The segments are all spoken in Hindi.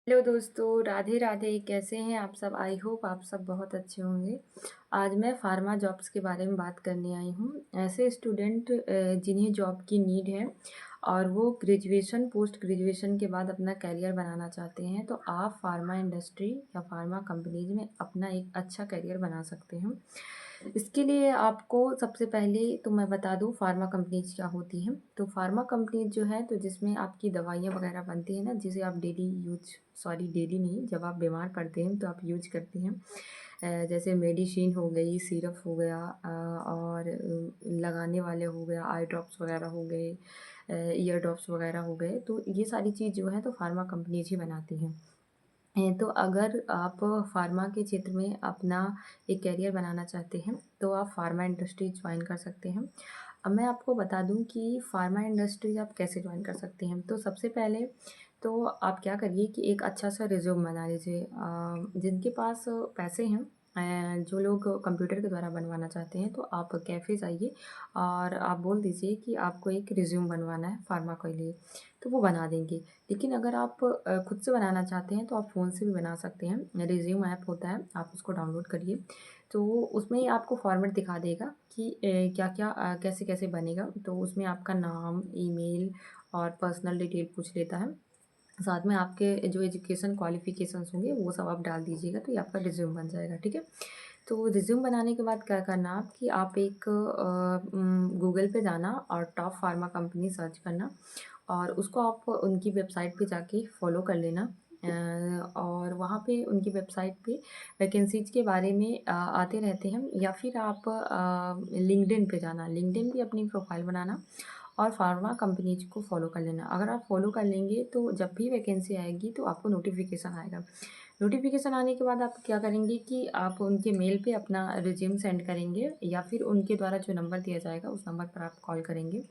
हेलो दोस्तों, राधे राधे। कैसे हैं आप सब? आई होप आप सब बहुत अच्छे होंगे। आज मैं फार्मा जॉब्स के बारे में बात करने आई हूँ। ऐसे स्टूडेंट जिन्हें जॉब की नीड है और वो ग्रेजुएशन पोस्ट ग्रेजुएशन के बाद अपना करियर बनाना चाहते हैं, तो आप फार्मा इंडस्ट्री या फार्मा कंपनीज में अपना एक अच्छा करियर बना सकते हैं। इसके लिए आपको सबसे पहले तो मैं बता दूँ फार्मा कंपनीज क्या होती हैं। तो फार्मा कंपनीज जो है, तो जिसमें आपकी दवाइयाँ वगैरह बनती हैं ना, जिसे आप डेली नहीं, जब आप बीमार पड़ते हैं तो आप यूज करते हैं। जैसे मेडिसिन हो गई, सिरप हो गया, और लगाने वाले हो गया, आई ड्रॉप्स वगैरह हो गए, ईयर ड्रॉप्स वगैरह हो गए। तो ये सारी चीज़ जो है तो फार्मा कंपनीज ही बनाती हैं। तो अगर आप फार्मा के क्षेत्र में अपना एक करियर बनाना चाहते हैं, तो आप फार्मा इंडस्ट्री ज्वाइन कर सकते हैं। अब मैं आपको बता दूं कि फार्मा इंडस्ट्री आप कैसे ज्वाइन कर सकते हैं। तो सबसे पहले तो आप क्या करिए कि एक अच्छा सा रिज्यूम बना लीजिए। जिनके पास पैसे हैं, जो लोग कंप्यूटर के द्वारा बनवाना चाहते हैं, तो आप कैफ़े जाइए और आप बोल दीजिए कि आपको एक रिज्यूम बनवाना है फार्मा के लिए, तो वो बना देंगे। लेकिन अगर आप खुद से बनाना चाहते हैं तो आप फ़ोन से भी बना सकते हैं। रिज्यूम ऐप होता है, आप उसको डाउनलोड करिए। तो उसमें आपको फॉर्मेट दिखा देगा कि क्या-क्या कैसे-कैसे बनेगा। तो उसमें आपका नाम, ईमेल और पर्सनल डिटेल पूछ लेता है। साथ में आपके जो एजुकेशन क्वालिफ़िकेशंस होंगे वो सब आप डाल दीजिएगा, तो ये आपका रिज्यूम बन जाएगा, ठीक है। तो रिज्यूम बनाने के बाद क्या करना आप कि आप एक गूगल पे जाना और टॉप फार्मा कंपनी सर्च करना, और उसको आप उनकी वेबसाइट पे जाके फॉलो कर लेना। और वहाँ पे उनकी वेबसाइट पे वैकेंसीज के बारे में आते रहते हैं। या फिर आप लिंक्डइन पे जाना, लिंक्डइन पे अपनी प्रोफाइल बनाना और फार्मा कंपनीज को फॉलो कर लेना। अगर आप फॉलो कर लेंगे तो जब भी वैकेंसी आएगी तो आपको नोटिफिकेशन आएगा। नोटिफिकेशन आने के बाद आप क्या करेंगे कि आप उनके मेल पे अपना रिज्यूम सेंड करेंगे, या फिर उनके द्वारा जो नंबर दिया जाएगा उस नंबर पर आप कॉल करेंगे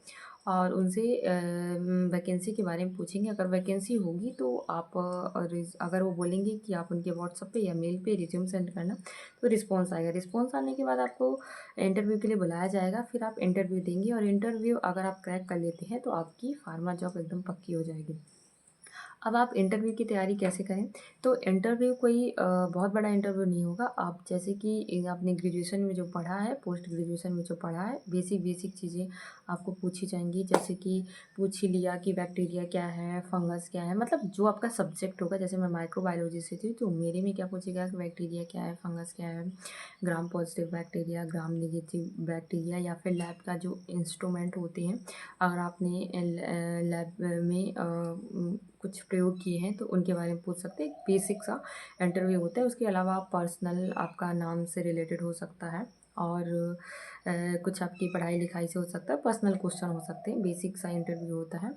और उनसे वैकेंसी के बारे में पूछेंगे। अगर वैकेंसी होगी तो आप अगर वो बोलेंगे कि आप उनके व्हाट्सएप पे या मेल पे रिज्यूम सेंड करना, तो रिस्पॉन्स आएगा। रिस्पॉन्स आने के बाद आपको इंटरव्यू के लिए बुलाया जाएगा। फिर आप इंटरव्यू देंगे और इंटरव्यू अगर आप क्रैक कर लेते हैं तो आपकी फार्मा जॉब एकदम पक्की हो जाएगी। अब आप इंटरव्यू की तैयारी कैसे करें? तो इंटरव्यू कोई बहुत बड़ा इंटरव्यू नहीं होगा। आप जैसे कि आपने ग्रेजुएशन में जो पढ़ा है, पोस्ट ग्रेजुएशन में जो पढ़ा है, बेसिक चीज़ें आपको पूछी जाएँगी। जैसे कि पूछ ही लिया कि बैक्टीरिया क्या है, फंगस क्या है, मतलब जो आपका सब्जेक्ट होगा। जैसे मैं माइक्रोबायोलॉजी से थी, तो मेरे में क्या पूछेगा कि बैक्टीरिया क्या है, फंगस क्या है, gram positive bacteria, gram negative bacteria, या फिर लैब का जो इंस्ट्रूमेंट होते हैं, अगर आपने लैब में कुछ प्रयोग किए हैं तो उनके बारे में पूछ सकते हैं। एक बेसिक सा इंटरव्यू होता है। उसके अलावा पर्सनल आपका नाम से रिलेटेड हो सकता है, और कुछ आपकी पढ़ाई लिखाई से हो सकता है, पर्सनल क्वेश्चन हो सकते हैं। बेसिक सा इंटरव्यू होता है।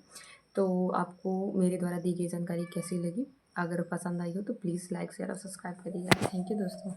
तो आपको मेरे द्वारा दी गई जानकारी कैसी लगी? अगर पसंद आई हो तो प्लीज़ लाइक शेयर और सब्सक्राइब करिएगा। थैंक यू दोस्तों।